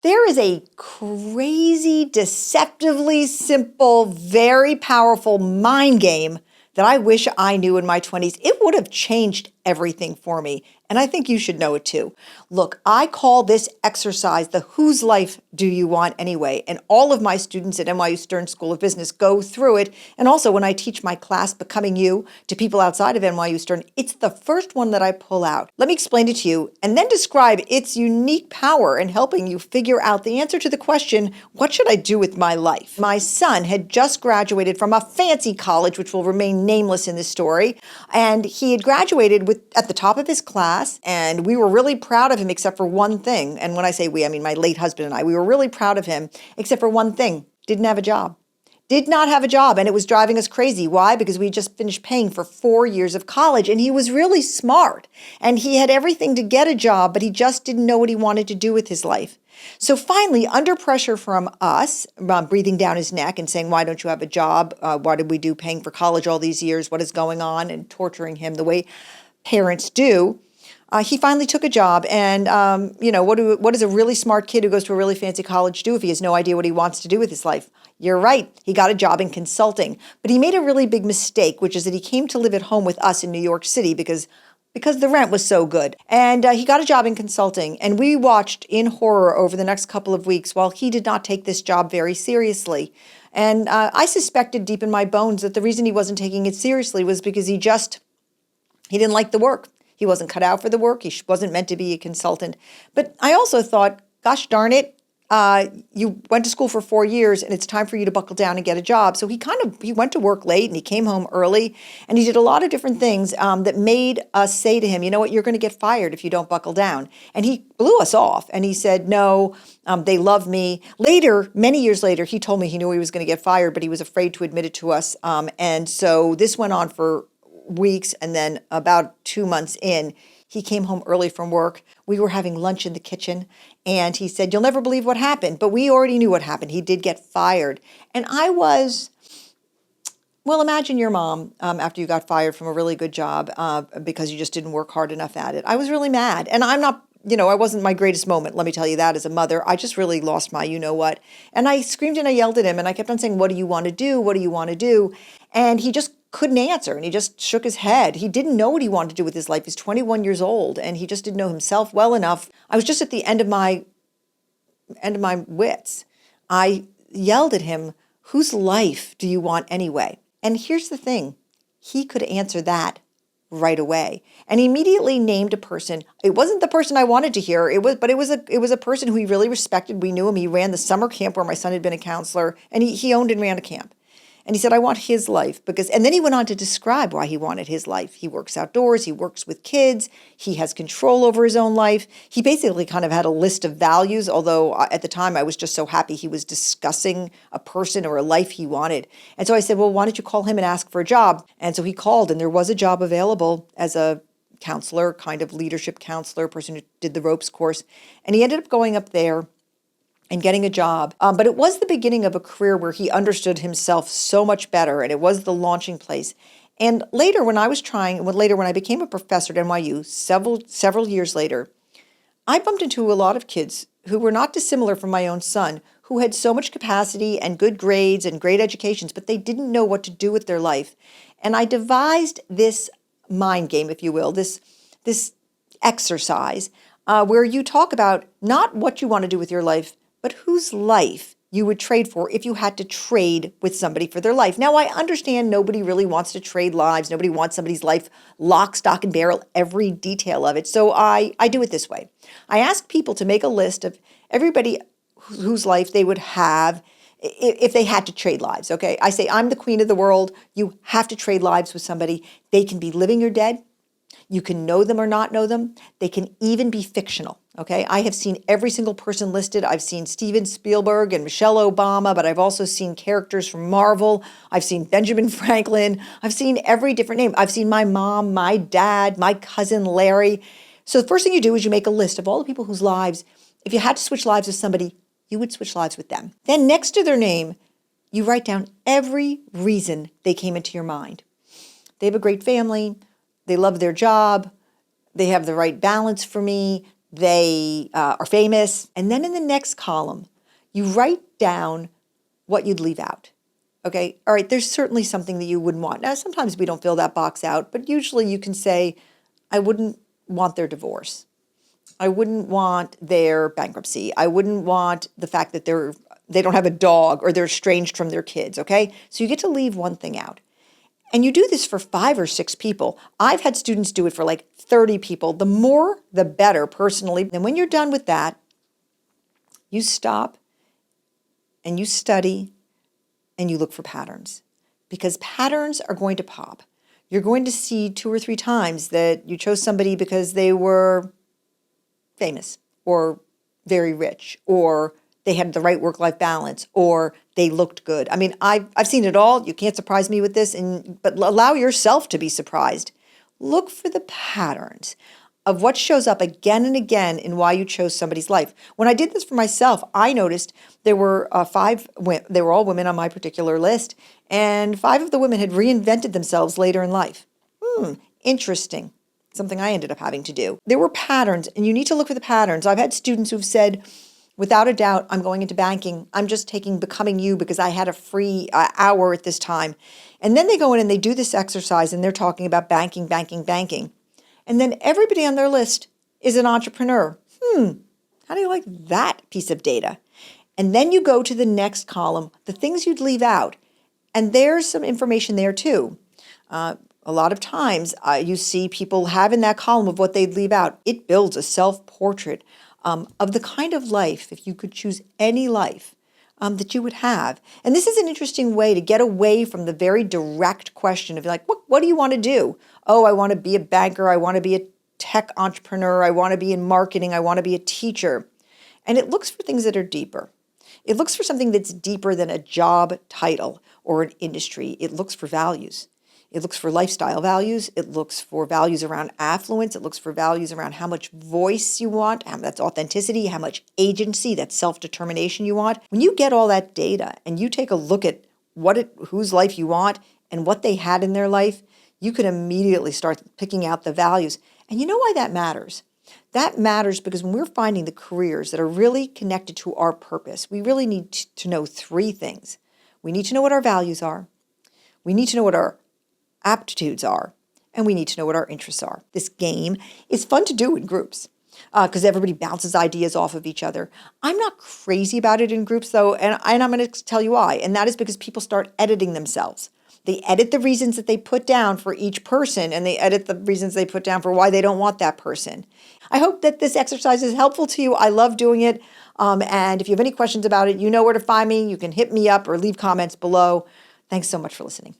There is a crazy, deceptively simple, very powerful mind game that I wish I knew in my 20s. It would have changed everything for me. And I think you should know it too. Look, I call this exercise the Whose Life Do You Want Anyway? And all of my students at NYU Stern School of Business go through it. And also when I teach my class, Becoming You, to people outside of NYU Stern, it's the first one that I pull out. Let me explain it to you and then describe its unique power in helping you figure out the answer to the question, what should I do with my life? My son had just graduated from a fancy college, which will remain nameless in this story. And he had graduated at the top of his class, and we were really proud of him except for one thing. And when I say we, I mean my late husband and I. We were really proud of him except for one thing. Didn't have a job. Did not have a job, and it was driving us crazy. Why? Because we just finished paying for 4 years of college, and he was really smart, and he had everything to get a job, but he just didn't know what he wanted to do with his life. So finally, under pressure from us, breathing down his neck and saying, why don't you have a job? What did we do paying for college all these years? What is going on? And torturing him the way parents do. He finally took a job, and what does a really smart kid who goes to a really fancy college do if he has no idea what he wants to do with his life? You're right. He got a job in consulting, but he made a really big mistake, which is that he came to live at home with us in New York City because the rent was so good. And he got a job in consulting, and we watched in horror over the next couple of weeks while he did not take this job very seriously. And I suspected deep in my bones that the reason he wasn't taking it seriously was because he didn't like the work. He wasn't cut out for the work. He wasn't meant to be a consultant. But I also thought, gosh darn it, you went to school for 4 years and it's time for you to buckle down and get a job. So he went to work late and he came home early and he did a lot of different things that made us say to him, you know what, you're going to get fired if you don't buckle down. And he blew us off and he said, no, they love me. Later, many years later, he told me he knew he was going to get fired, but he was afraid to admit it to us. And so this went on for weeks, and then about 2 months in, he came home early from work. We were having lunch in the kitchen, and he said, you'll never believe what happened. But we already knew what happened. He did get fired. And I was, well, imagine your mom after you got fired from a really good job because you just didn't work hard enough at it. I was really mad. And I'm not, I wasn't my greatest moment, let me tell you that, as a mother. I just really lost my you-know-what. And I screamed and I yelled at him, and I kept on saying, what do you want to do? What do you want to do? And he just couldn't answer, and he just shook his head. He didn't know what he wanted to do with his life. He's 21 years old, and he just didn't know himself well enough. I was just at the end of my wits. I yelled at him, whose life do you want anyway? And here's the thing. He could answer that right away. And he immediately named a person. It wasn't the person I wanted to hear. It was a person who he really respected. We knew him. He ran the summer camp where my son had been a counselor, and he owned and ran a camp. And he said, I want his life and then he went on to describe why he wanted his life. He works outdoors. He works with kids. He has control over his own life. He basically kind of had a list of values, although at the time I was just so happy he was discussing a person or a life he wanted. And so I said, well, why don't you call him and ask for a job? And so he called, and there was a job available as a counselor, kind of leadership counselor, person who did the ropes course. And he ended up going up there and getting a job. But it was the beginning of a career where he understood himself so much better, and it was the launching place. And later when I became a professor at NYU, several years later, I bumped into a lot of kids who were not dissimilar from my own son, who had so much capacity and good grades and great educations, but they didn't know what to do with their life. And I devised this mind game, if you will, this exercise where you talk about not what you want to do with your life, but whose life you would trade for if you had to trade with somebody for their life. Now, I understand nobody really wants to trade lives. Nobody wants somebody's life lock, stock, and barrel, every detail of it. So I do it this way. I ask people to make a list of everybody whose life they would have if they had to trade lives, okay? I say, I'm the queen of the world. You have to trade lives with somebody. They can be living or dead. You can know them or not know them. They can even be fictional, okay? I have seen every single person listed. I've seen Steven Spielberg and Michelle Obama, but I've also seen characters from Marvel. I've seen Benjamin Franklin. I've seen every different name. I've seen my mom, my dad, my cousin Larry. So the first thing you do is you make a list of all the people whose lives, if you had to switch lives with somebody, you would switch lives with them. Then next to their name, you write down every reason they came into your mind. They have a great family. They love their job. They have the right balance for me. they are famous. And then in the next column, you write down what you'd leave out. Okay, all right, there's certainly something that you wouldn't want. Now, sometimes we don't fill that box out, but usually you can say, I wouldn't want their divorce. I wouldn't want their bankruptcy. I wouldn't want the fact that they don't have a dog or they're estranged from their kids, okay? So you get to leave one thing out. And you do this for 5 or 6 people. I've had students do it for like 30 people. The more, the better, personally. And when you're done with that, you stop and you study and you look for patterns, because patterns are going to pop. You're going to see 2 or 3 times that you chose somebody because they were famous or very rich, or they had the right work-life balance, or they looked good. I mean, I've seen it all. You can't surprise me with this, but allow yourself to be surprised. Look for the patterns of what shows up again and again in why you chose somebody's life. When I did this for myself, I noticed there were 5 women. They were all women on my particular list, and 5 of the women had reinvented themselves later in life. Interesting. Something I ended up having to do. There were patterns, and you need to look for the patterns. I've had students who've said, without a doubt, I'm going into banking. I'm just taking Becoming You because I had a free hour at this time. And then they go in and they do this exercise, and they're talking about banking, banking, banking. And then everybody on their list is an entrepreneur. How do you like that piece of data? And then you go to the next column, the things you'd leave out. And there's some information there too. A lot of times you see people have in that column of what they'd leave out. It builds a self-portrait of the kind of life, if you could choose any life, that you would have. And this is an interesting way to get away from the very direct question of like, what do you want to do? Oh, I want to be a banker. I want to be a tech entrepreneur. I want to be in marketing. I want to be a teacher. And it looks for things that are deeper. It looks for something that's deeper than a job title or an industry. It looks for values. It looks for lifestyle values. It looks for values around affluence. It looks for values around how much voice you want. That's authenticity. How much agency, that's self-determination you want. When you get all that data and you take a look at whose life you want and what they had in their life, you can immediately start picking out the values. And you know why that matters? That matters because when we're finding the careers that are really connected to our purpose, we really need to know 3 things. We need to know what our values are. We need to know what our aptitudes are. And we need to know what our interests are. This game is fun to do in groups because everybody bounces ideas off of each other. I'm not crazy about it in groups, though, and I'm going to tell you why. And that is because people start editing themselves. They edit the reasons that they put down for each person, and they edit the reasons they put down for why they don't want that person. I hope that this exercise is helpful to you. I love doing it. And if you have any questions about it, you know where to find me. You can hit me up or leave comments below. Thanks so much for listening.